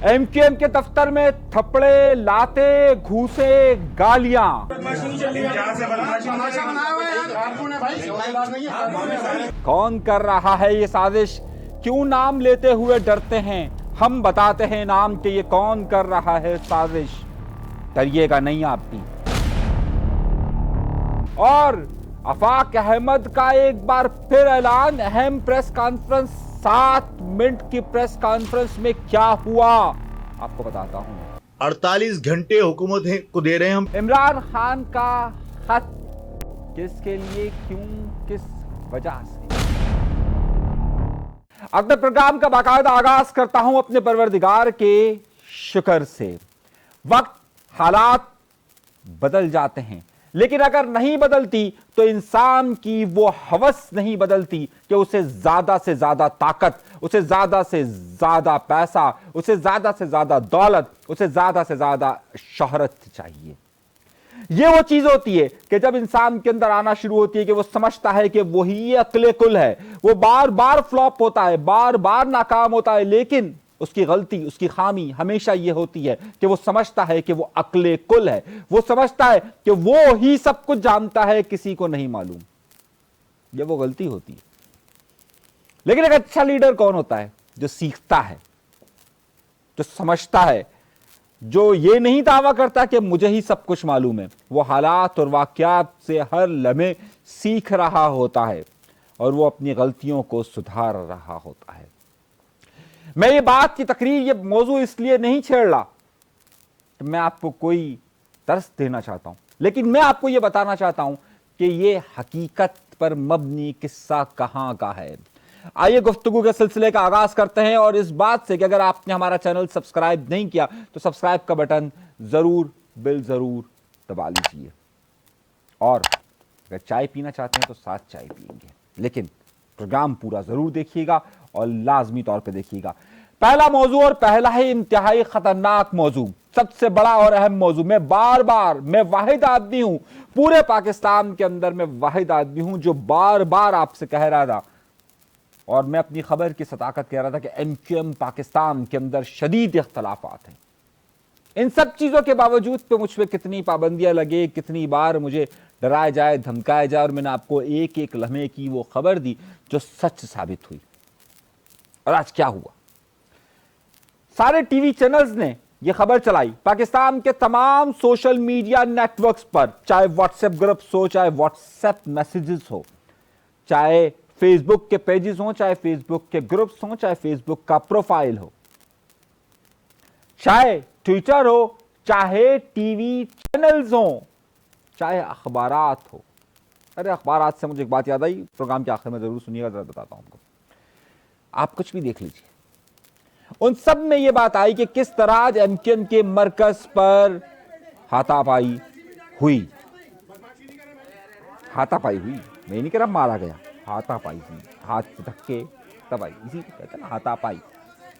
MQM के दफ्तर में थप्पड़े, लाते, घूसे, गालियां। कौन कर रहा है ये साजिश? क्यों नाम लेते हुए डरते हैं? हम बताते हैं नाम के ये कौन कर रहा है साजिश। डरिएगा नहीं आप भी। और आफाक अहमद का एक बार फिर ऐलान, अहम प्रेस कॉन्फ्रेंस, 7 मिनट की प्रेस कॉन्फ्रेंस में क्या हुआ आपको बताता हूं। 48 घंटे हुकूमत को दे रहे हैं हम। इमरान खान का खत किसके लिए, क्यों, किस वजह से? अपने प्रोग्राम का बाकायदा आगाज करता हूं अपने परवरदिगार के शुक्र से। वक्त, हालात बदल जाते हैं, लेकिन अगर नहीं बदलती तो इंसान की वो हवस नहीं बदलती कि उसे ज्यादा से ज्यादा ताकत, उसे ज्यादा से ज्यादा पैसा, उसे ज्यादा से ज्यादा दौलत, उसे ज्यादा से ज्यादा शोहरत चाहिए। ये वो चीज होती है कि जब इंसान के अंदर आना शुरू होती है कि वो समझता है कि वही अक्ले कुल है। वो बार बार फ्लॉप होता है, बार बार नाकाम होता है, लेकिन उसकी गलती, उसकी खामी हमेशा यह होती है कि वो समझता है कि वो अक्ले कुल है। वो समझता है कि वो ही सब कुछ जानता है, किसी को नहीं मालूम। ये वो गलती होती है। लेकिन एक अच्छा लीडर कौन होता है? जो सीखता है, जो समझता है, जो ये नहीं दावा करता कि मुझे ही सब कुछ मालूम है। वो हालात और वाकयात से हर लम्हे सीख रहा होता है और वो अपनी गलतियों को सुधार रहा होता है। मैं ये बात की तकरीर, ये मौजू इसलिए नहीं छेड़ रहा कि मैं आपको कोई दर्स देना चाहता हूं, लेकिन मैं आपको ये बताना चाहता हूं कि ये हकीकत पर मबनी किस्सा कहां का है। आइए गुफ्तगू के सिलसिले का आगाज करते हैं, और इस बात से कि अगर आपने हमारा चैनल सब्सक्राइब नहीं किया तो सब्सक्राइब का बटन जरूर बिल जरूर दबा लीजिए। और अगर चाय पीना चाहते हैं तो साथ चाय पिएंगे, लेकिन प्रोग्राम पूरा जरूर देखिएगा और लाजमी तौर पे देखिएगा। पहला मौजू, और पहला ही इंतहाई खतरनाक मौजू, सबसे बड़ा और अहम मौजू। मैं वाहिद आदमी हूं पूरे पाकिस्तान के अंदर, मैं वाहिद आदमी हूं जो बार बार आपसे कह रहा था, और मैं अपनी खबर की सदाकत कह रहा था कि एमक्यूएम पाकिस्तान के अंदर शदीद इख्तलाफात हैं। इन सब चीजों के बावजूद पे मुझ पर कितनी पाबंदियां लगे, कितनी बार मुझे डराया जाए, धमकाया जाए, और मैंने आपको एक एक लम्हे की वो खबर दी जो सच साबित हुई। और आज क्या हुआ? सारे टीवी चैनल्स ने यह खबर चलाई, पाकिस्तान के तमाम सोशल मीडिया नेटवर्क्स पर, चाहे व्हाट्सएप ग्रुप्स हो, चाहे व्हाट्सएप मैसेजेस हो, चाहे फेसबुक के पेजेस हो, चाहे फेसबुक के ग्रुप्स हो, चाहे फेसबुक का प्रोफाइल हो, चाहे ट्विटर हो, चाहे टीवी चैनल्स हो, चाहे अखबारात हो। अरे अखबारात से मुझे एक बात याद आई, प्रोग्राम के आखिर में जरूर सुनिएगा, जरा बताता हूं आपको। आप कुछ भी देख लीजिए, उन सब में यह बात आई कि किस तरह आज एमक्यूएम के मरकज पर हाथापाई हुई। हाथापाई हुई, मैं नहीं कह रहा मारा गया, हाथापाई हुई, हाथ से धक्के तबाई, इसी को कहते हैं ना हाथापाई।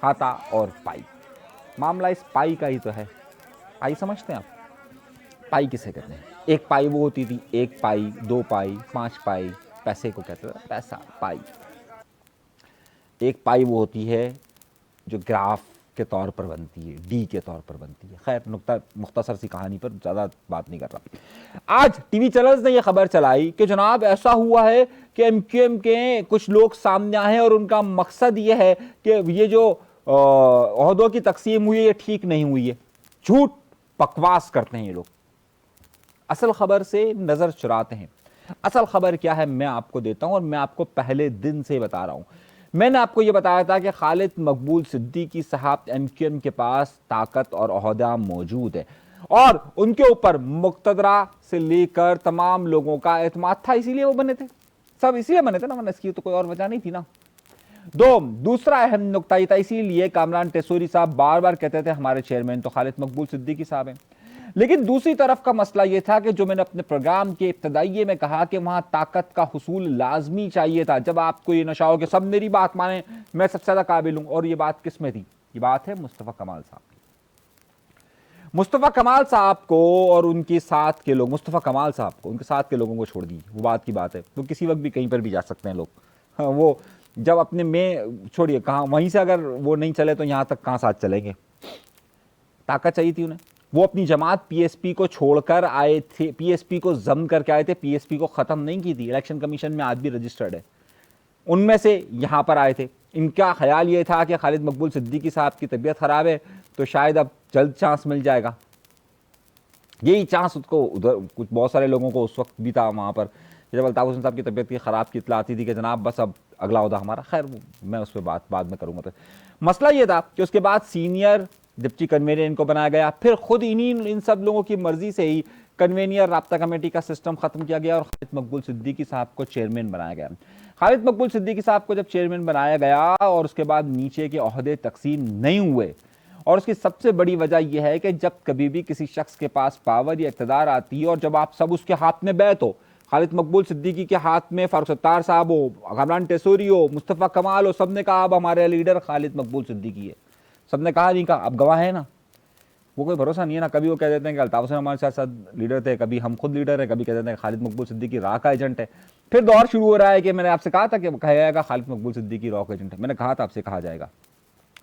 हाथा और पाई, मामला इस पाई का ही तो है। पाई समझते हैं आप? पाई किसे कहते हैं? एक पाई वो होती थी, 1 पाई, 2 पाई, 5 पाई, पैसे को कहते थे पैसा, पाई। एक पाई वो होती है जो ग्राफ के तौर पर बनती है, डी के तौर पर बनती है। खैर, मुख्तसर सी कहानी पर ज़्यादा बात नहीं कर रहा। आज टीवी चैनल्स ने यह खबर चलाई कि जनाब ऐसा हुआ है कि एमक्यूएम के कुछ लोग सामने आए हैं और उनका मकसद यह है कि ये जो ओहदों की तकसीम हुई है ये ठीक नहीं हुई है। झूठ बकवास करते हैं ये लोग, असल खबर से नज़र चुराते हैं। असल खबर क्या है मैं आपको देता हूं, और मैं आपको पहले दिन से बता रहा हूं। मैंने आपको यह बताया था कि खालिद मकबूल सिद्दीकी साहब एमक्यूएम के पास ताकत और ओहदा मौजूद है, और उनके ऊपर मुक्तदरा से लेकर तमाम लोगों का एतमाद था, इसीलिए वो बने थे। सब इसीलिए बने थे ना, वरना इसकी तो कोई और वजह नहीं थी ना। दूसरा अहम नुकता ये था, इसीलिए कामरान टेसूरी साहब बार बार कहते थे हमारे चेयरमैन तो खालिद मकबूल सिद्दीकी साहब हैं। लेकिन दूसरी तरफ का मसला यह था कि जो मैंने अपने प्रोग्राम के इब्तदाइये में कहा कि वहां ताकत का हुसूल लाजमी चाहिए था। जब आपको ये नशा हो कि सब मेरी बात माने, मैं सबसे ज्यादा काबिल हूं, और ये बात किस में थी? ये बात है मुस्तफा कमाल साहब की। मुस्तफा कमाल साहब को और उनके साथ के लोग, मुस्तफा कमाल साहब को, उनके साथ के लोगों को छोड़ दीजिए, वो बात की बात है, तो किसी वक्त भी कहीं पर भी जा सकते हैं लोग। हाँ, वो जब अपने में छोड़िए कहाँ, वहीं से अगर वो नहीं चले तो यहाँ तक कहाँ साथ चलेंगे। ताकत चाहिए थी उन्हें। वो अपनी जमात पीएसपी को छोड़कर आए थे, पीएसपी को जम करके आए थे, पीएसपी को खत्म नहीं की थी। इलेक्शन कमीशन में आज भी रजिस्टर्ड है। उनमें से यहां पर आए थे। इनका ख्याल ये था कि खालिद मकबूल सिद्दीकी साहब की तबीयत खराब है तो शायद अब जल्द चांस मिल जाएगा। यही चांस उसको उधर कुछ बहुत सारे लोगों को उस वक्त भी था वहां पर जब अल्ताफ हुसैन साहब की तबीयत की खराब की इतला आती थी कि जनाब बस अब अगला उहदा हमारा। खैर मैं उस पर बात बाद में करूंगा। फिर मसला ये था कि उसके बाद सीनियर डिप्टी कन्वीनर इनको बनाया गया। फिर खुद इन सब लोगों की मर्जी से ही कन्वीनर राब्ता कमेटी का सिस्टम खत्म किया गया और खालिद मकबूल सिद्दीकी साहब को चेयरमैन बनाया गया। खालिद मकबूल सिद्दीकी साहब को जब चेयरमैन बनाया गया और उसके बाद नीचे के ओहदे तकसीम नहीं हुए, और उसकी सबसे बड़ी वजह यह है कि जब कभी भी किसी शख्स के पास पावर या इक़्तिदार आती है और जब आप सब उसके हाथ में बैत हो, खालिद मकबूल सिद्दीकी के हाथ में फारूक सत्तार साहब हो, कामरान टेसूरी हो, मुस्तफ़ा कमाल हो, सबने कहा अब हमारे लीडर खालिद मकबूल सिद्दीकी है। सबने कहा नहीं कहा, अब गवाह है ना, वो कोई भरोसा नहीं है ना। कभी वो कह देते हैं कि अल्ताफ हुसैन हमारे साथ लीडर थे, कभी हम खुद लीडर हैं, कभी कह देते हैं खालिद मकबूल सिद्दीकी रॉ का एजेंट है। फिर दौर शुरू हो रहा है कि मैंने आपसे कहा था कि कहा जाएगा खालिद मकबूल सिद्दीकी रॉ का एजेंट है। मैंने कहा था आपसे कहा जाएगा।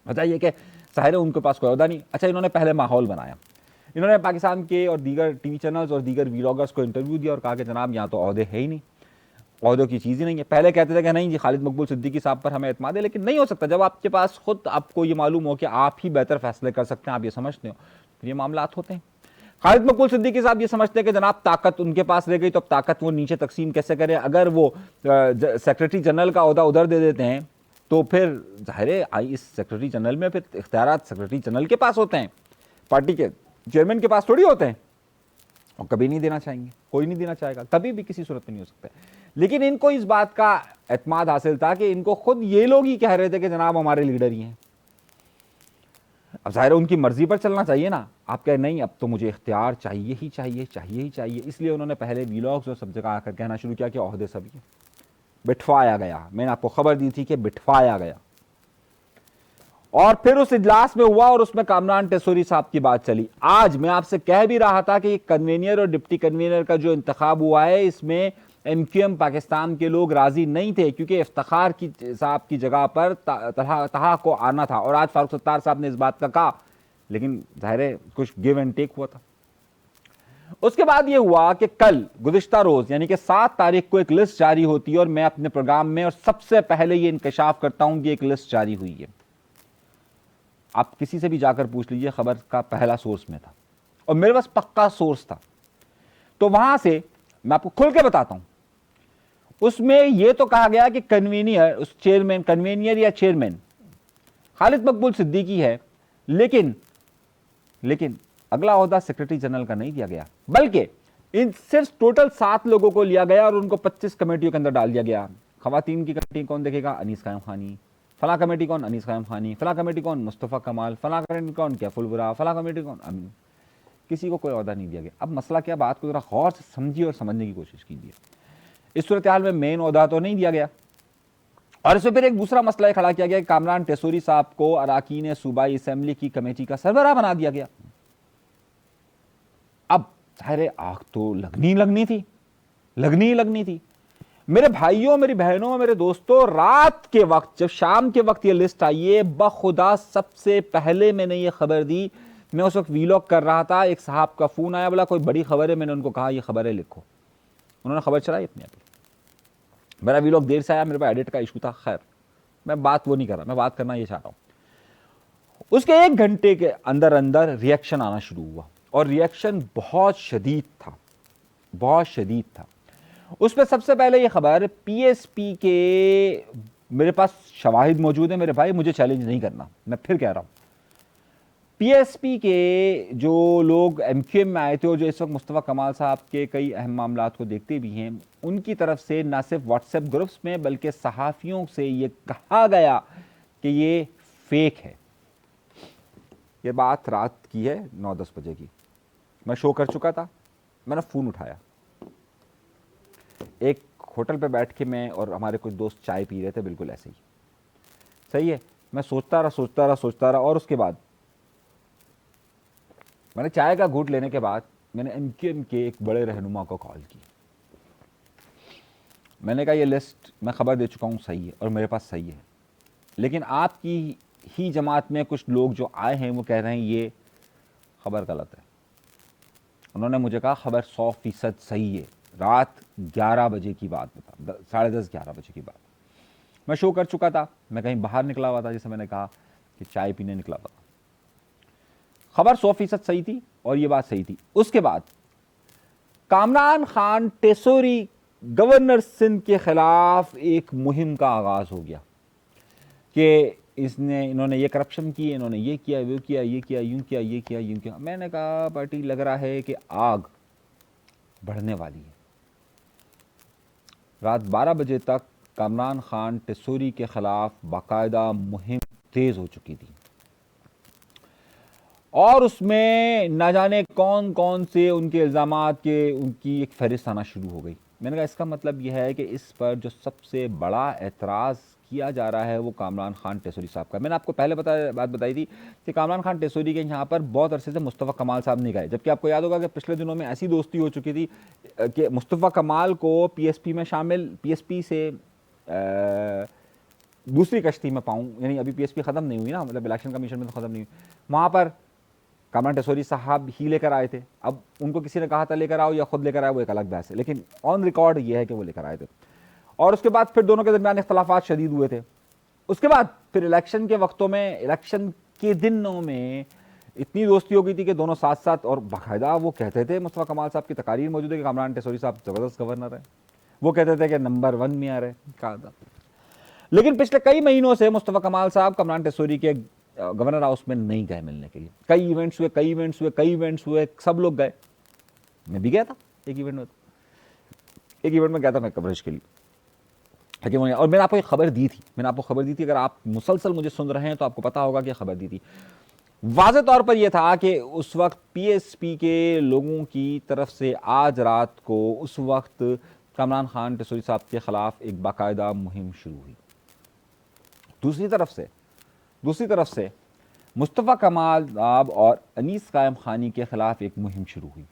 बताइए कि ज़ाहिर है उनके पास कोई अहदा नहीं। अच्छा, इन्होंने पहले माहौल बनाया। इन्होंने पाकिस्तान के और दीगर टीवी चैनल्स और दीगर व्लॉगर्स को इंटरव्यू दिया और कहा कि जनाब यहाँ तो अहदे है ही नहीं, अहदों की चीज़ ही नहीं है। पहले कहते थे कि नहीं जी खालिद मकबूल सिद्दीकी साहब पर हमें एतमाद है, लेकिन नहीं हो सकता जब आपके पास खुद आपको ये मालूम हो कि आप ही बेहतर फैसले कर सकते हैं, आप ये समझते हो, तो ये मामला होते हैं। खालिद मकबूल सिद्दीकी साहब ये समझते हैं कि जनाब ताकत उनके पास रह गई तो अब ताकत वो नीचे तकसीम कैसे करें। अगर वो सेक्रेटरी जनरल का अहदा उधर दे देते हैं तो फिर ज़ाहिर है इस सेक्रेटरी जनरल में फिर इख्तियारात सेक्रेटरी जनरल के पास होते हैं, पार्टी के चेयरमैन के पास थोड़ी होते हैं, और कभी नहीं देना चाहेंगे, कोई नहीं देना चाहेगा, कभी भी किसी सूरत में नहीं हो सकता है। लेकिन इनको इस बात का एतमाद हासिल था कि इनको खुद ये लोग ही कह रहे थे कि जनाब हमारे लीडर ही हैं। अब ज़ाहिर है उनकी मर्जी पर चलना चाहिए ना। आप कहें नहीं अब तो मुझे इख्तियार चाहिए ही चाहिए, चाहिए ही चाहिए। इसलिए उन्होंने पहले व्लॉग्स और सब जगह आकर कहना शुरू किया कि ओहदे सब ये बिठवाया गया। मैंने आपको खबर दी थी कि बिठवाया गया। और फिर उस इजलास में हुआ और उसमें कामरान टेसूरी साहब की बात चली। आज मैं आपसे कह भी रहा था कि कन्वीनर और डिप्टी कन्वीनर का जो इंतखाब हुआ है इसमें एमक्यूएम पाकिस्तान के लोग राजी नहीं थे, क्योंकि इफ्तिखार की साहब की जगह पर तहा को आना था। और आज फारूक सत्तार साहब ने इस बात का कहा, लेकिन जाहिर है कुछ गिव एंड टेक हुआ था। उसके बाद यह हुआ कि कल गुज़िश्ता रोज यानी कि 7 तारीख को एक लिस्ट जारी होती है और मैं अपने प्रोग्राम में और सबसे पहले ये इंकशाफ करता हूं कि एक लिस्ट जारी हुई है। आप किसी से भी जाकर पूछ लीजिए, खबर का पहला सोर्स में था और मेरे पास पक्का सोर्स था। तो वहां से मैं आपको खुल के बताता हूं। उसमें यह तो कहा गया कि कन्वीनियर उस चेयरमैन कन्वीनियर या चेयरमैन खालिद मकबूल सिद्दीकी है, लेकिन अगला ओहदा सेक्रेटरी जनरल का नहीं दिया गया, बल्कि इन सिर्फ टोटल 7 लोगों को लिया गया और उनको 25 कमेटियों के अंदर डाल दिया गया। खवातीन की कमेटी कौन देखेगा? अनीस कायम खानी। फला कमेटी कौन? अनीस कायम खानी। फला कमेटी कौन? मुस्तफ़ा कमाल। फला कमेटी कौन? कैफुल बुरा। फला कमेटी कौन? अमीन। किसी को कोई ओहदा नहीं दिया गया। अब मसला क्या, बात को जरा गौर से समझिए और समझने की कोशिश कीजिए। इस सूरत हाल में मेन ओहदा तो नहीं दिया गया। और इसमें फिर एक दूसरा मसला खड़ा किया गया कि कामरान टेसूरी साहब को अराकीन सूबाई असेंबली की कमेटी का सरबराह बना दिया गया। अब ज़ाहिर है आग तो लगनी थी। मेरे भाइयों, मेरी बहनों, मेरे दोस्तों, रात के वक्त जब शाम के वक्त ये लिस्ट आई है, बखुदा सबसे पहले मैंने ये खबर दी। मैं उस वक्त वीलॉग कर रहा था, एक साहब का फोन आया, बोला कोई बड़ी खबर है। मैंने उनको कहा ये खबर है लिखो। उन्होंने खबर चलाई अपने आप। मेरा वीलॉग देर से आया, मेरे पास एडिट का इशू था। खैर मैं बात वो नहीं कर रहा, मैं बात करना ये चाह रहा हूं। उसके 1 घंटे के अंदर अंदर रिएक्शन आना शुरू हुआ और रिएक्शन बहुत शदीद था। उसमें सबसे पहले ये खबर, पीएसपी के, मेरे पास शवाहिद मौजूद है मेरे भाई, मुझे चैलेंज नहीं करना, मैं फिर कह रहा हूं। पीएसपी के जो लोग एमक्यूएम में आए थे और जो इस वक्त मुस्तफ़ा कमाल साहब के कई अहम मामलात को देखते भी हैं, उनकी तरफ से न सिर्फ व्हाट्सएप ग्रुप्स में बल्कि सहाफ़ियों से ये कहा गया कि ये फेक है। ये बात रात की है, 9-10 बजे की। मैं शो कर चुका था, मैंने फ़ोन उठाया। एक होटल पे बैठ के मैं और हमारे कुछ दोस्त चाय पी रहे थे, बिल्कुल ऐसे ही। सही है, मैं सोचता रहा और उसके बाद मैंने चाय का घूंट लेने के बाद मैंने एमक्यूएम के एक बड़े रहनुमा को कॉल की। मैंने कहा ये लिस्ट मैं खबर दे चुका हूँ, सही है और मेरे पास सही है, लेकिन आपकी ही जमात में कुछ लोग जो आए हैं वो कह रहे हैं ये खबर गलत है। उन्होंने मुझे कहा खबर 100% सही है। रात 11 बजे की बात बता, 10:30 11 बजे की बात। मैं शो कर चुका था, मैं कहीं बाहर निकला हुआ था, जैसे मैंने कहा कि चाय पीने निकला हुआ था। खबर 100% सही थी और ये बात सही थी। उसके बाद कामरान खान टेसोरी गवर्नर सिंध के खिलाफ एक मुहिम का आगाज हो गया कि इन्होंने ये करप्शन की, इन्होंने ये किया, वो किया, ये किया, यूं किया, ये किया, यूं किया। मैंने कहा पार्टी, लग रहा है कि आग बढ़ने वाली है। रात 12 बजे तक कामरान खान टेसोरी के खिलाफ बाकायदा मुहिम तेज हो चुकी थी और उसमें न जाने कौन कौन से उनके इल्ज़ामात के उनकी एक फहरिस्त आना शुरू हो गई। मैंने कहा इसका मतलब यह है कि इस पर जो सबसे बड़ा एतराज़ किया जा रहा है वो कामरान खान टेसोरी साहब का। मैंने आपको पहले बात बताई थी कि कामरान खान टेसोरी के यहाँ पर बहुत अरसे से मुस्तफ़ा कमाल साहब नहीं गए, जबकि आपको याद होगा कि पिछले दिनों में ऐसी दोस्ती हो चुकी थी कि मुस्तफ़ा कमाल को पीएसपी में शामिल, पीएसपी से दूसरी कश्ती में पाऊँ, यानी अभी पीएसपी ख़त्म नहीं हुई ना, मतलब इलेक्शन कमीशन में तो ख़त्म नहीं हुई, वहाँ पर कामरान टेसोरी साहब ही लेकर आए थे। अब उनको किसी ने कहा था लेकर आओ या खुद लेकर आए वो एक अलग बहस है, लेकिन ऑन रिकॉर्ड ये है कि वो लेकर आए थे। और उसके बाद फिर दोनों के दरमियान इख्तलाफात शदीद हुए थे। उसके बाद फिर इलेक्शन के वक्तों में, इलेक्शन के दिनों में इतनी दोस्ती हो गई थी कि दोनों साथ साथ, और बाकायदा वो कहते थे, मुस्तफ़ा कमाल साहब की तकारीर मौजूद है कि कामरान टेसोरी साहब ज़बरदस्त गवर्नर है। वो कहते थे कि नंबर 1 में आ रहे, कहा था। लेकिन पिछले कई महीनों से मुस्तफ़ा कमाल साहब कामरान टेसोरी के गवर्नर हाउस में नहीं गए मिलने के लिए। कई इवेंट्स हुए, सब लोग गए, मैं भी गया था एक इवेंट में गया था मैं कवरेज के लिए। और मैंने आपको एक खबर दी थी, अगर आप मुसलसल मुझे सुन रहे हैं तो आपको पता होगा कि खबर दी थी। वाज़ेह तौर पर यह था कि उस वक्त पीएसपी के लोगों की तरफ से आज रात को उस वक्त कामरान खान टेसोरी साहब के खिलाफ एक बाकायदा मुहिम शुरू हुई। दूसरी तरफ से मुस्तफ़ा कमाल साहब और अनीस कायम खानी के खिलाफ एक मुहिम शुरू हुई।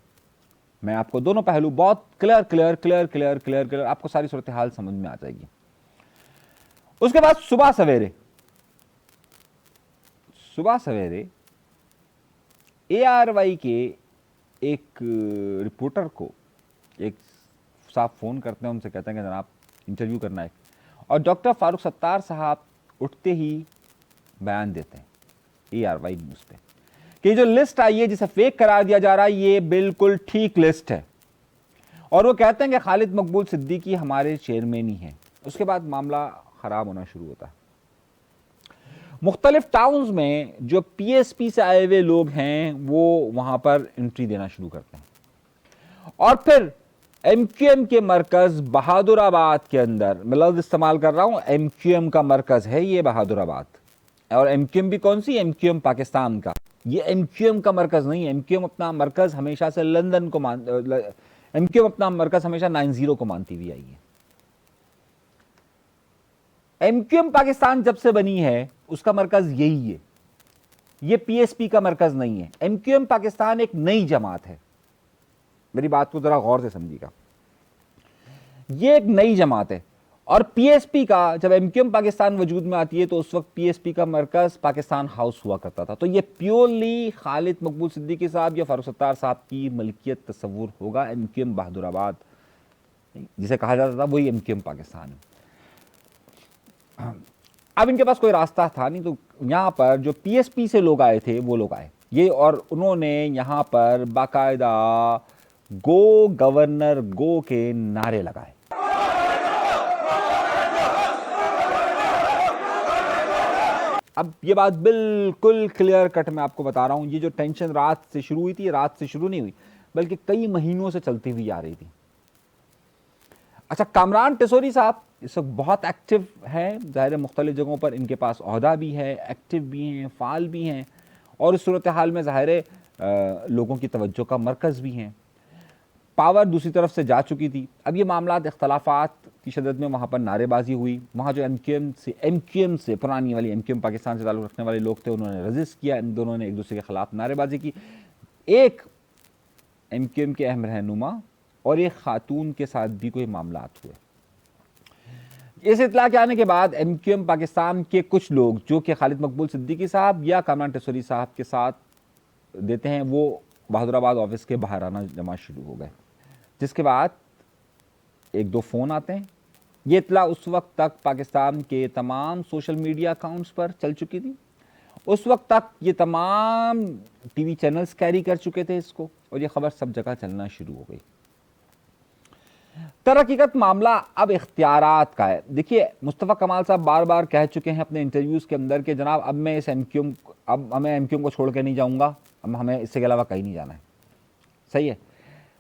मैं आपको दोनों पहलू बहुत क्लियर आपको सारी सूरत हाल समझ में आ जाएगी। उसके बाद सुबह सवेरे ARY के एक रिपोर्टर को एक साहब फ़ोन करते हैं, उनसे कहते हैं कि जनाब इंटरव्यू करना है, और डॉक्टर फारूक सत्तार साहब उठते ही बयान देते हैं ARY न्यूज़ पे कि जो लिस्ट आई है जिसे फेक करार दिया जा रहा है ये बिल्कुल ठीक लिस्ट है, और वो कहते हैं कि खालिद मकबूल सिद्दीकी हमारे चेयरमैन ही हैं। उसके बाद मामला ख़राब होना शुरू होता है। मुख्तलिफ टाउन्स में जो पीएसपी से आए हुए लोग हैं वो वहाँ पर एंट्री देना शुरू करते हैं, और फिर MQM के मरकज़ बहादुराबाद के अंदर, मैं लफ्ज़ इस्तेमाल कर रहा हूँ, MQM का मरकज़ है ये बहादुराबाद, और MQM भी कौन सी, MQM पाकिस्तान का, ये MQM का मरकज़ नहीं है। MQM अपना मरकज़ हमेशा से लंदन को MQM अपना मरकज़ हमेशा 90 को मानती हुई आई है। MQM पाकिस्तान जब से बनी है उसका मरकज़ यही है, ये पीएसपी का मरकज़ नहीं है। MQM पाकिस्तान एक नई जमात है, मेरी बात को जरा गौर से समझिएगा, ये एक नई जमात है, और पीएसपी का जब MQM पाकिस्तान वजूद में आती है तो उस वक्त पीएसपी का मरकज़ पाकिस्तान हाउस हुआ करता था। तो ये प्योरली खालिद मकबूल सिद्दीकी साहब या फारूक सत्तार साहब की मलकियत तस्वुर होगा। MQM बहादुराबाद जिसे कहा जाता था वही MQM पाकिस्तान है। अब इनके पास कोई रास्ता था नहीं, तो यहाँ पर जो पीएसपी से लोग आए थे वो लोग आए ये, और उन्होंने यहाँ पर बाकायदा गो गवर्नर गो के नारे लगाए। अब ये बात बिल्कुल क्लियर कट मैं आपको बता रहा हूं, ये जो टेंशन रात से शुरू हुई थी, रात से शुरू नहीं हुई बल्कि कई महीनों से चलती हुई आ रही थी। अच्छा, कामरान टेसोरी साहब इस वक्त बहुत एक्टिव हैं, ज़ाहिर है मुख्तलिफ जगहों पर इनके पास ओहदा भी है, एक्टिव भी हैं, फ़ाल भी हैं, और इस सूरत हाल में ज़ाहिर है लोगों की तवज्जो का मरकज़ भी हैं। पावर दूसरी तरफ से जा चुकी थी। अब ये मामला इख्तलाफात की शदत में वहाँ पर नारेबाजी हुई। वहाँ जो MQM से पुरानी वाली MQM पाकिस्तान से ताल्लुक़ रखने वाले लोग थे उन्होंने रजिस्ट किया, इन दोनों ने एक दूसरे के ख़िलाफ़ नारेबाजी की। एक MQM के अहम रहनुमा और एक खातून के साथ भी कोई मामलात हुए। इस इत्तला के आने के बाद MQM पाकिस्तान के कुछ लोग जो कि खालिद मकबूल सिद्दीकी साहब या कामरान टेसोरी साहब के साथ देते हैं वो बहादुराबाद ऑफिस के बाहर आना जमा शुरू हो गए, जिसके बाद एक दो फ़ोन आते हैं। ये इतला उस वक्त तक पाकिस्तान के तमाम सोशल मीडिया अकाउंट्स पर चल चुकी थी। उस वक्त तक ये तमाम टीवी चैनल्स कैरी कर चुके थे इसको, और ये खबर सब जगह चलना शुरू हो गई। हकीकत मामला अब इख्तियारात का है। देखिए, मुस्तफ़ा कमाल साहब बार बार कह चुके हैं अपने इंटरव्यूज़ के अंदर कि जनाब अब मैं इस एमक्यूएम, अब हमें एमक्यूएम को छोड़ के नहीं जाऊंगा, अब हमें इससे के अलावा कहीं नहीं जाना है। सही है,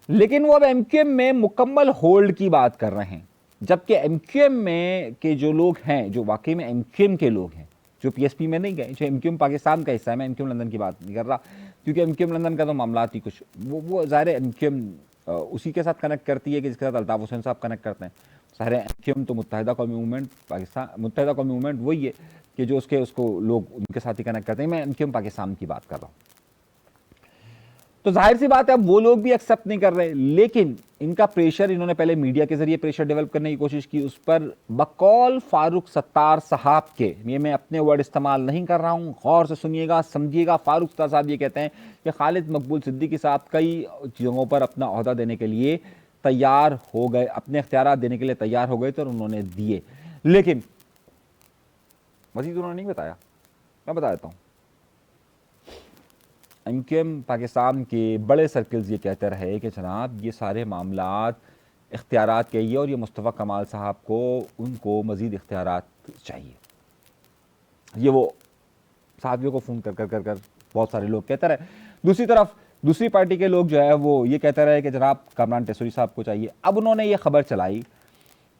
लेकिन वो अब एमक्यूएम में मुकम्मल होल्ड की बात कर रहे हैं, जबकि एमक्यूएम में के जो लोग हैं, जो वाकई में एमक्यूएम के लोग हैं, जो पीएसपी में नहीं गए, जो एमक्यूएम पाकिस्तान का हिस्सा है, मैं एमक्यूएम लंदन की बात नहीं कर रहा, क्योंकि एमक्यूएम लंदन का तो मामला ही कुछ वो ज़ाहिर एमक्यूएम उसी के साथ कनेक्ट करती है कि जिसके साथ अल्ताफ़ हुसैन साहब कनेक्ट करते हैं। सारे एमक्यूएम तो मुत्तहिदा कौमी मूवमेंट, पाकिस्तान मुत्तहिदा कौमी मूवमेंट वही है कि जो उसको लोग उनके साथ ही कनेक्ट करते हैं। मैं एमक्यूएम पाकिस्तान की बात कर रहा हूँ। तो जाहिर सी बात है अब वो लोग भी एक्सेप्ट नहीं कर रहे, लेकिन इनका प्रेशर, इन्होंने पहले मीडिया के जरिए प्रेशर डेवलप करने की कोशिश की, उस पर बकौल फारूक सत्तार साहब के, ये मैं अपने वर्ड इस्तेमाल नहीं कर रहा हूँ, गौर से सुनिएगा, समझिएगा। फारूक सत्तार साहब ये कहते हैं कि खालिद मकबूल सिद्दीकी साहब कई जगहों पर अपना ओहदा देने के लिए तैयार हो गए, अपने इख्तियारात देने के लिए तैयार हो गए थे और उन्होंने दिए, लेकिन मजीद उन्होंने नहीं बताया। मैं बता देता हूँ। एमक्यूएम पाकिस्तान के बड़े सर्कल्स ये कहते रहे कि जनाब ये सारे मामलात इख्तियारात के लिए, और ये मुस्तफ़ा कमाल साहब को उनको मज़ीद इख्तियारात चाहिए। ये वो साहबियों को फ़ोन कर कर कर कर बहुत सारे लोग कहते रहे। दूसरी तरफ दूसरी पार्टी के लोग जो है वो ये कहते रहे कि जनाब कामरान टेसोरी साहब को चाहिए। अब उन्होंने ये खबर चलाई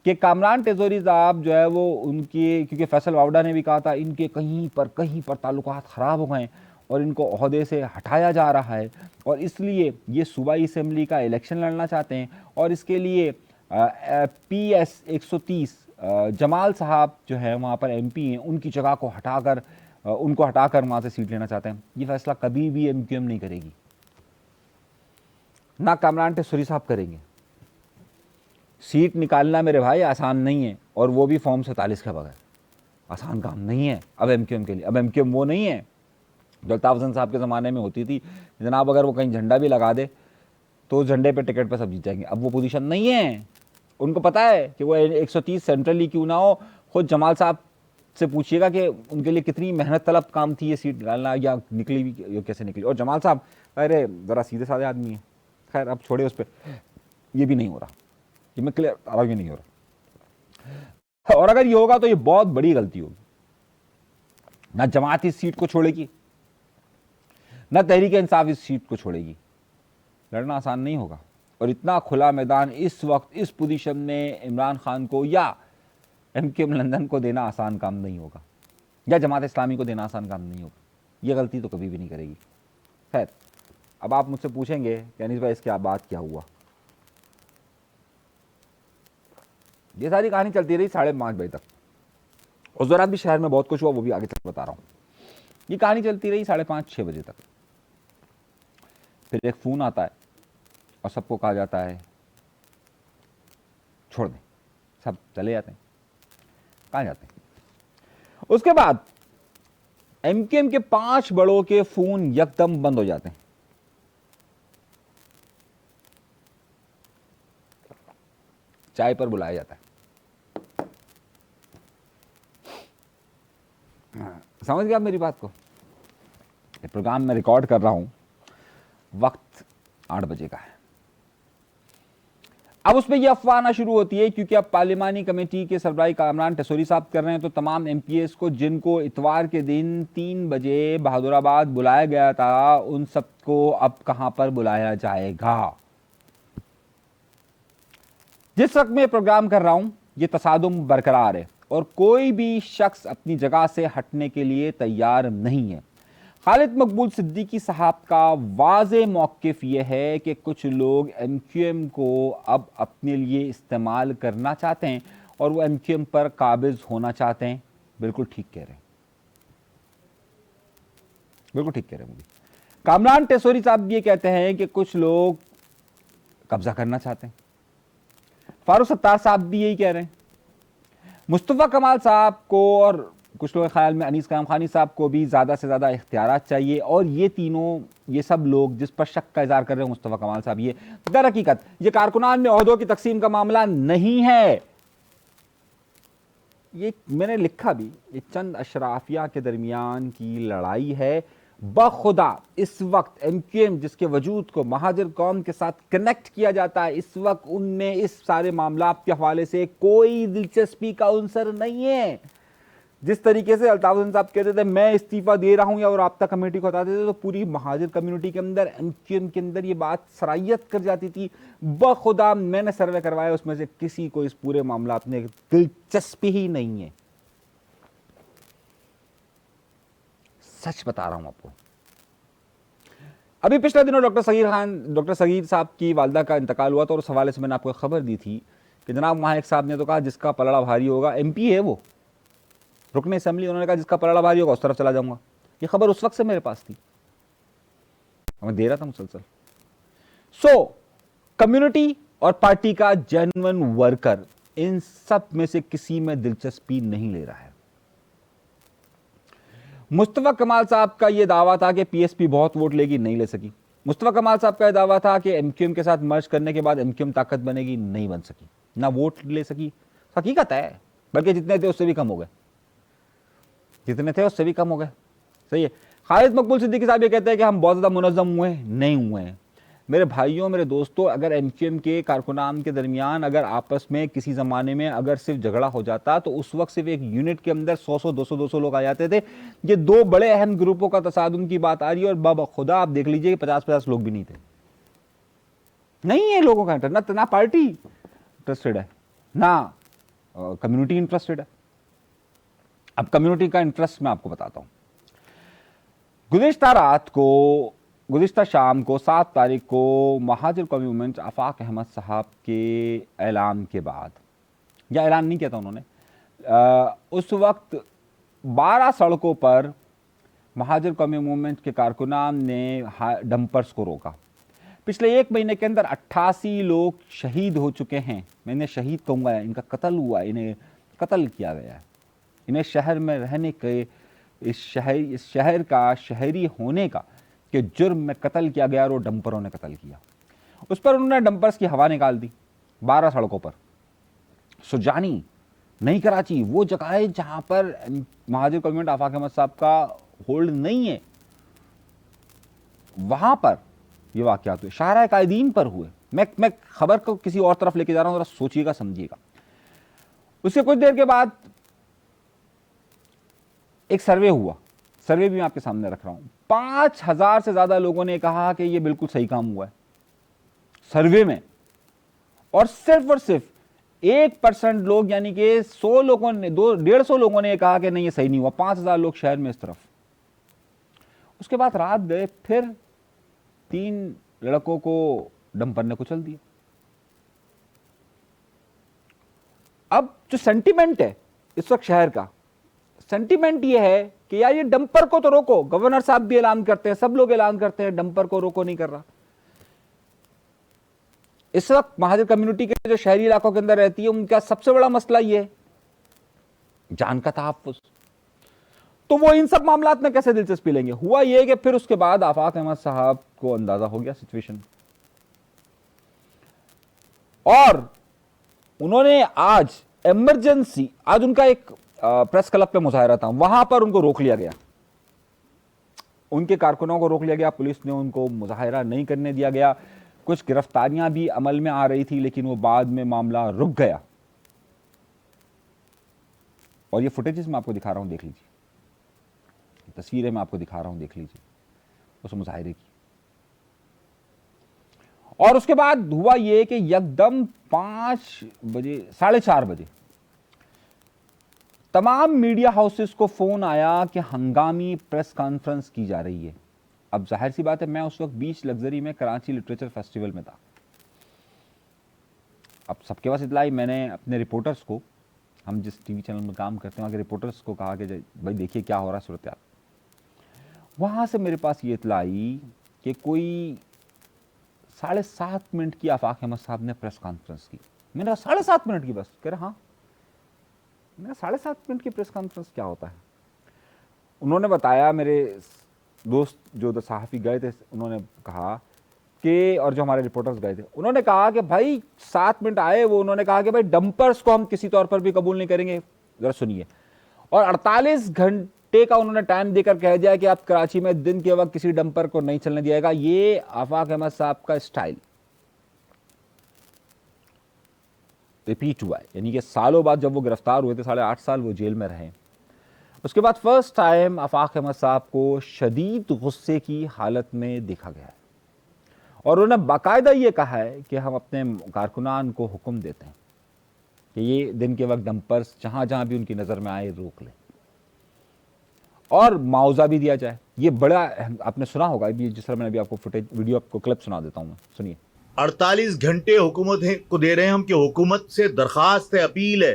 कि कामरान टेसोरी साहब जो है वो उनकी, क्योंकि फैसल वावडा ने भी कहा था इनके कहीं पर ताल्लुकात ख़राब हो गए और इनको ओहदे से हटाया जा रहा है, और इसलिए ये सूबाई असम्बली का इलेक्शन लड़ना चाहते हैं, और इसके लिए PS 130 जमाल साहब जो है वहाँ पर MP हैं, उनकी जगह को हटाकर उनको हटाकर वहाँ से सीट लेना चाहते हैं। ये फैसला कभी भी एमक्यूएम नहीं करेगी, ना कामरान टेसोरी साहब करेंगे। सीट निकालना मेरे भाई आसान नहीं है, और वो भी फॉर्म 47 के बगैर आसान काम नहीं है अब एमक्यूएम के लिए। अब एमक्यूएम वो नहीं है जो अल्ताफ़ हुसैन साहब के ज़माने में होती थी, जनाब अगर वो कहीं झंडा भी लगा दे तो झंडे पे टिकट पे सब जीत जाएंगे। अब वो पोजीशन नहीं है। उनको पता है कि वो 130 सेंट्रली क्यों ना हो, खुद जमाल साहब से पूछिएगा कि उनके लिए कितनी मेहनत तलब काम थी ये सीट निकालना, या निकली भी कैसे निकली। और जमाल साहब अरे ज़रा सीधे साधे आदमी है। खैर अब छोड़े उस पर, ये भी नहीं हो रहा, ये मैं क्लियर आ रहा हूँ, ये नहीं हो रहा। और अगर ये होगा तो ये बहुत बड़ी गलती होगी। ना जमात इस सीट को छोड़ेगी, ना तहरीक इंसाफ इस सीट को छोड़ेगी। लड़ना आसान नहीं होगा, और इतना खुला मैदान इस वक्त इस पोजीशन में इमरान खान को या एमक्यूएम लंदन को देना आसान काम नहीं होगा, या जमात इस्लामी को देना आसान काम नहीं होगा। ये गलती तो कभी भी नहीं करेगी। खैर, अब आप मुझसे पूछेंगे कि अनीस भाई इसके बाद क्या हुआ। ये सारी कहानी चलती रही 5:30 बजे तक। उस दौरान भी शहर में बहुत कुछ हुआ, वो भी आगे तक बता रहा हूँ। ये कहानी चलती रही 5:30-6 बजे तक। फिर एक फ़ोन आता है और सबको कहा जाता है छोड़ दें, सब चले जाते हैं। कहाँ जाते हैं? उसके बाद एमक्यूएम के 5 बड़ों के फ़ोन यकदम बंद हो जाते हैं। चाय पर बुलाया जाता है। समझ गया आप मेरी बात को? ये प्रोग्राम मैं रिकॉर्ड कर रहा हूं, वक्त 8 बजे का है। अब उसमें यह अफवाह आना शुरू होती है, क्योंकि अब पार्लिमानी कमेटी के सरबराही कामरान टेसोरी साहब कर रहे हैं, तो तमाम MPs को जिनको इतवार के दिन 3 बजे बहादुराबाद बुलाया गया था, उन सबको अब कहां पर बुलाया जाएगा। जिस वक्त मैं प्रोग्राम कर रहा हूं ये तसादुम बरकरार है, और कोई भी शख्स अपनी जगह से हटने के लिए तैयार नहीं है। खालिद मकबूल सिद्दीकी साहब का वाज़े मौक़िफ़ यह है कि कुछ लोग एमक्यूएम को अब अपने लिए इस्तेमाल करना चाहते हैं, और वो एमक्यूएम पर काबिज होना चाहते हैं। बिल्कुल ठीक कह रहे हैं, बिल्कुल ठीक कह रहे हैं। मुझे कामरान टेसोरी साहब ये कहते हैं कि कुछ लोग कब्जा करना चाहते हैं। फारूक सत्तार साहब भी यही कह रहे हैं। मुस्तफ़ा कमाल साहब को और कुछ लोगों के ख्याल में अनीस कायम खानी साहब को भी ज़्यादा से ज़्यादा इख्तियारात चाहिए। और ये तीनों, ये सब लोग जिस पर शक का इज़हार कर रहे हैं मुस्तफ़ा कमाल साहब, ये दर हकीकत ये कारकुनान में ओहदों की तकसीम का मामला नहीं है। ये मैंने लिखा भी, ये चंद अशराफिया के दरमियान की लड़ाई है। बखुदा इस वक्त MQM जिसके वजूद को महाजिर कौम के साथ कनेक्ट किया जाता है, इस वक्त उनमें इस सारे मामला के हवाले से कोई दिलचस्पी का उनसर नहीं है। जिस तरीके से अल्ताफ हुसैन साहब कहते थे मैं इस्तीफा दे रहा हूं या और राब्ता कमेटी को बताते थे, तो पूरी महाजिर कम्युनिटी के अंदर MQM के अंदर ये बात सरायत कर जाती थी। बखुदा मैंने सर्वे करवाया, उसमें से किसी को इस पूरे मामला में दिलचस्पी ही नहीं है। सच बता रहा हूं आपको। अभी पिछले दिनों डॉक्टर सगीर साहब की वालदा का इंतकाल हुआ, तो उस हवाले से मैंने आपको खबर दी थी कि जनाब वहां एक साहब ने तो कहा जिसका पलड़ा भारी होगा, MP है वो, रुकने असेंबली, उन्होंने कहा जिसका पलड़ा भारी होगा उस तरफ चला जाऊंगा। ये खबर उस वक्त से मेरे पास थी, मैं दे रहा था मुसलसल। सो कम्युनिटी और पार्टी का जेन्युइन वर्कर इन सब में से किसी में दिलचस्पी नहीं ले रहा है। मुस्तफा कमाल साहब का यह दावा था कि PSP बहुत वोट लेगी, नहीं ले सकी। मुस्तफा कमाल साहब का यह दावा था कि MQM के साथ मर्ज करने के बाद MQM ताकत बनेगी, नहीं बन सकी, ना वोट ले सकी। हकीकत है, बल्कि जितने थे उससे भी कम हो गए, जितने थे उससे भी कम हो गए। सही है। खालिद मकबूल सिद्दीकी साहब ये कहते हैं कि हम बहुत ज़्यादा मुनज़्ज़म हुए, नहीं हुए हैं। मेरे भाइयों, मेरे दोस्तों, अगर MQM के कारकुनान के दरमियान अगर आपस में किसी ज़माने में अगर सिर्फ झगड़ा हो जाता, तो उस वक्त सिर्फ एक यूनिट के अंदर 100-200 लोग आ जाते थे। ये दो बड़े अहम ग्रुपों का तसादुम की बात आ रही है, और बाबा खुदा आप देख लीजिए कि 50-50 लोग भी नहीं थे। नहीं है लोगों का इंटरेस्ट, ना पार्टी इंटरेस्टेड है, ना कम्युनिटी इंटरेस्टेड है। अब कम्युनिटी का इंटरेस्ट मैं आपको बताता हूं। गुज़िश्ता शाम को 7 तारीख को महाजिर कौमी मूवमेंट आफाक अहमद साहब के ऐलान के बाद, या ऐलान नहीं किया था उन्होंने, उस वक्त 12 सड़कों पर महाजिर कौमी मूवमेंट के कारकुनान ने डंपर्स को रोका। पिछले 1 महीने के अंदर 88 लोग शहीद हो चुके हैं। मैंने शहीद कहूँगा, इनका कत्ल हुआ, इन्हें कत्ल किया गया है। इन्हें शहर में रहने के, इस शहर का शहरी होने का कि जुर्म में कत्ल किया गया, और वो डंपरों ने कत्ल किया। उस पर उन्होंने डंपर्स की हवा निकाल दी 12 सड़कों पर। सुजानी, नई कराची, वो जगह है जहां पर महाजिर कम्युनिटी आफाक अहमद साहब का होल्ड नहीं है, वहां पर ये वाकयात हुए। शाहरा कायदीन पर हुए। मैं खबर को किसी और तरफ लेके जा रहा हूं, जरा सोचिएगा, समझिएगा। उससे कुछ देर के बाद एक सर्वे हुआ, सर्वे भी मैं आपके सामने रख रहा हूं। 5000 से ज्यादा लोगों ने कहा कि ये बिल्कुल सही काम हुआ है सर्वे में, और सिर्फ 1% लोग, यानी कि 100 लोगों ने, 150 लोगों ने कहा कि नहीं ये सही नहीं हुआ। 5000 लोग शहर में इस तरफ। उसके बाद रात गए, फिर 3 लड़कों को डंपर ने कुचल दिया। अब जो सेंटिमेंट है इस वक्त शहर का, सेंटिमेंट ये है कि यार ये डंपर को तो रोको। गवर्नर साहब भी ऐलान करते हैं, सब लोग ऐलान करते हैं, डंपर को रोको नहीं कर रहा। इस वक्त महाजिर कम्युनिटी के जो शहरी इलाकों के अंदर रहती है, उनका सबसे बड़ा मसला ये है जान का तहफ्फुज़। तो वो इन सब मामलात में कैसे दिलचस्पी लेंगे। हुआ ये कि फिर उसके बाद आफाक अहमद साहब को अंदाजा हो गया सिचुएशन, और उन्होंने आज इमरजेंसी, आज उनका एक प्रेस क्लब पे मुजाहरा था, वहां पर उनको रोक लिया गया। उनके कारकुनों को रोक लिया गया, पुलिस ने उनको मुजाहरा नहीं करने दिया गया। कुछ गिरफ्तारियां भी अमल में आ रही थी, लेकिन वो बाद में मामला रुक गया। और ये फुटेजेस मैं आपको दिखा रहा हूं, देख लीजिए, तस्वीरें मैं आपको दिखा रहा हूं, देख लीजिए उस मुजाहरे की। और उसके बाद हुआ ये कि यकदम 5 बजे, 4:30 बजे तमाम मीडिया हाउसेस को फोन आया कि हंगामी प्रेस कॉन्फ्रेंस की जा रही है। अब जाहिर सी बात है, मैं उस वक्त बीच लग्जरी में कराची लिटरेचर फेस्टिवल में था। अब सबके पास इतला आई, मैंने अपने रिपोर्टर्स को, हम जिस टीवी चैनल में काम करते हैं वहाँ के रिपोर्टर्स को कहा कि भाई देखिए क्या हो रहा है सूरत। वहाँ से मेरे पास ये इतला आई कि कोई 7.5 मिनट की आफाक अहमद साहब ने प्रेस कॉन्फ्रेंस की। मैंने कहा 7.5 मिनट की बस? कह रहे हाँ। मैंने कहा 7.5 मिनट की प्रेस कॉन्फ्रेंस क्या होता है? उन्होंने बताया, मेरे दोस्त जो सहाफ़ी गए थे उन्होंने कहा कि, और जो हमारे रिपोर्टर्स गए थे उन्होंने कहा कि भाई 7 मिनट आए वो, उन्होंने कहा कि भाई डंपर्स को हम किसी तौर पर भी कबूल नहीं करेंगे। ज़रा सुनिए। और 48 घंटे का उन्होंने टाइम देकर कह दिया कि आप कराची में दिन के वक्त किसी डंपर को नहीं चलने दिएगा। ये आफाक अहमद साहब का स्टाइल रिपीट हुआ है, यानी कि सालों बाद जब वो गिरफ्तार हुए थे, 8.5 साल वो जेल में रहे, उसके बाद फर्स्ट टाइम आफाक अहमद साहब को शदीद गुस्से की हालत में देखा गया है। और उन्होंने बाकायदा ये कहा है कि हम अपने कारकुनान को हुक्म देते हैं कि ये दिन के वक्त डंपर्स जहां जहां भी उनकी नज़र में आए रोक लें और मुआवजा भी दिया जाए। ये बड़ा आपने सुना होगा, जिस तरह मैंने अभी आपको फुटेज वीडियो आपको क्लिप सुना देता हूं मैं, सुनिए। 48 घंटे हुकूमत को दे रहे हैं हम कि हुकूमत से दरख्वास्त है, अपील है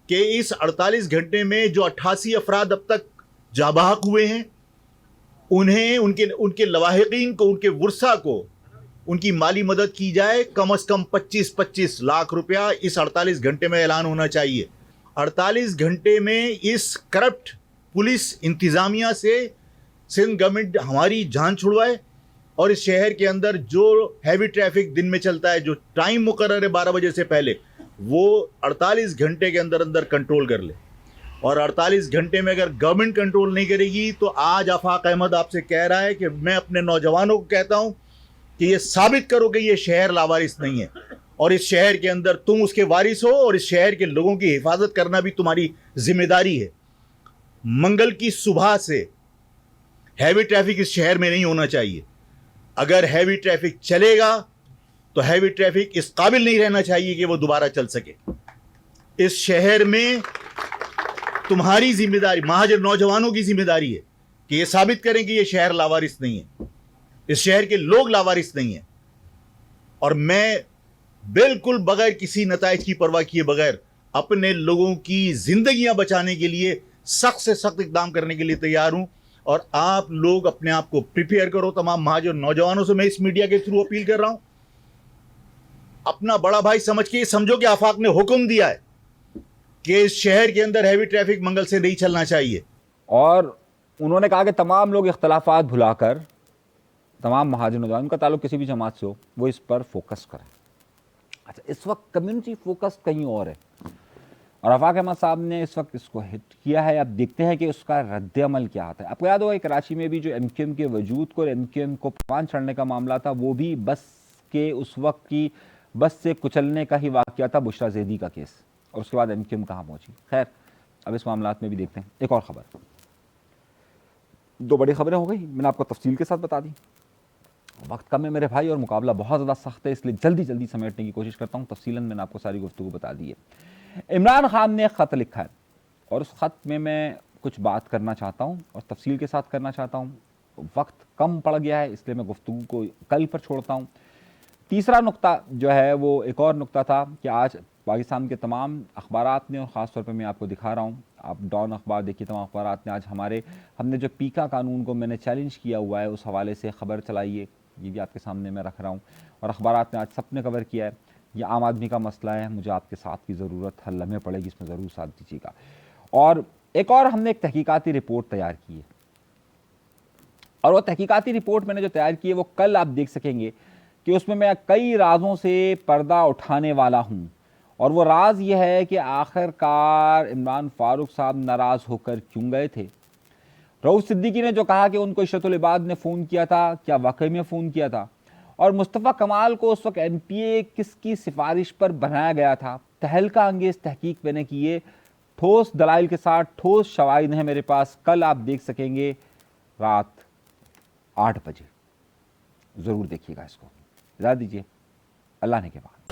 कि इस 48 घंटे में जो 88 अफराद अब तक जाबाक हुए हैं उन्हें, उनके लवाहिकीन को, उनके वर्सा को उनकी माली मदद की जाए। कम से कम 25-25 लाख रुपया इस 48 घंटे में ऐलान होना चाहिए। 48 घंटे में इस करप्ट पुलिस इंतज़ामिया से सिंध गवर्नमेंट हमारी जान छुड़वाए और इस शहर के अंदर जो हैवी ट्रैफिक दिन में चलता है, जो टाइम मुकर्रर है 12 बजे से पहले, वो 48 घंटे के अंदर अंदर कंट्रोल कर ले। और 48 घंटे में अगर गवर्नमेंट कंट्रोल नहीं करेगी तो आज आफाक अहमद आपसे कह रहा है कि मैं अपने नौजवानों को कहता हूं कि ये साबित करो कि ये शहर लावारिस नहीं है और इस शहर के अंदर तुम उसके वारिस हो और इस शहर के लोगों की हिफाजत करना भी तुम्हारी जिम्मेदारी है। मंगल की सुबह से हैवी ट्रैफिक इस शहर में नहीं होना चाहिए। अगर हैवी ट्रैफिक चलेगा तो हैवी ट्रैफिक इस काबिल नहीं रहना चाहिए कि वो दोबारा चल सके। इस शहर में तुम्हारी जिम्मेदारी, महाजर नौजवानों की जिम्मेदारी है कि ये साबित करें कि ये शहर लावारिस नहीं है, इस शहर के लोग लावारिस नहीं है। और मैं बिल्कुल बगैर किसी नताइज की परवाह किए बगैर अपने लोगों की जिंदगियां बचाने के लिए सख्त से सख्त इकदाम करने के लिए तैयार हूं। और आप लोग अपने आप को प्रिपेयर करो। तमाम महाजर नौजवानों से मैं इस मीडिया के थ्रू अपील कर रहा हूं, अपना बड़ा भाई समझ के समझो कि आफाक ने हुक्म दिया है कि इस शहर के अंदर हैवी ट्रैफिक मंगल से नहीं चलना चाहिए। और उन्होंने कहा कि तमाम लोग इख्तलाफात भुलाकर, तमाम महाजर नौजवान का ताल्लुक किसी भी जमात से हो, वो इस पर फोकस करें। अच्छा, इस वक्त कम्युनिटी फोकस कहीं और है और आफाक अहमद साहब ने इस वक्त इसको हिट किया है। अब देखते हैं कि उसका रद्द अमल क्या आता है। आपको याद होगा कराची में भी जो MQM के वजूद को, MQM को पान चढ़ने का मामला था, वो भी बस के उस वक्त की बस से कुचलने का ही वाक़या था, बुशरा ज़ैदी का केस। और उसके बाद MQM कहाँ पहुँची। खैर, अब इस मामला में भी देखते हैं। एक और ख़बर, 2 बड़ी खबरें हो गई, मैंने आपको तफसील के साथ बता दी। वक्त कम है मेरे भाई और मुकाबला बहुत ज़्यादा सख्त है, इसलिए जल्दी जल्दी समेटने की कोशिश करता हूँ। तफसीलन मैंने आपको सारी गुफ्तगू बता दी है। इमरान खान ने ख़त लिखा है और उस ख़त में मैं कुछ बात करना चाहता हूँ और तफसील के साथ करना चाहता हूँ। वक्त कम पड़ गया है, इसलिए मैं गुफ्तगू को कल पर छोड़ता हूँ। तीसरा नुक्ता जो है वो एक और नुक्ता था कि आज पाकिस्तान के तमाम अखबारात ने, और ख़ास तौर पे मैं आपको दिखा रहा हूँ, आप डॉन अखबार देखिए, तमाम अखबारात ने आज हमने जो पीका कानून को मैंने चैलेंज किया हुआ है उस हवाले से ख़बर चलाई है। ये भी आपके सामने मैं रख रहा हूँ और अखबारात ने आज सब ने कवर किया है। ये आम आदमी का मसला है, मुझे आपके साथ की ज़रूरत हर लम्हे पड़ेगी, इसमें ज़रूर साथ दीजिएगा। और एक और हमने एक तहकीकाती रिपोर्ट तैयार की है और वो तहकीकाती रिपोर्ट मैंने जो तैयार की है वो कल आप देख सकेंगे कि उसमें मैं कई राजों से पर्दा उठाने वाला हूँ। और वो राज ये है कि आखिरकार इमरान फारूक साहब नाराज़ होकर क्यों गए थे। रऊफ सिद्दीकी ने जो कहा कि उनको इशरतुल इबाद ने फ़ोन किया था, क्या वाकई में फ़ोन किया था। और मुस्तफ़ा कमाल को उस वक्त MPA किसकी सिफारिश पर बनाया गया था। तहलका अंगेज़ तहकीक मैंने की है, ठोस दलाइल के साथ, ठोस शवाहिद हैं मेरे पास। कल आप देख सकेंगे रात 8 बजे, ज़रूर देखिएगा इसको। इजाज़त दीजिए, अल्लाह ने के बाद।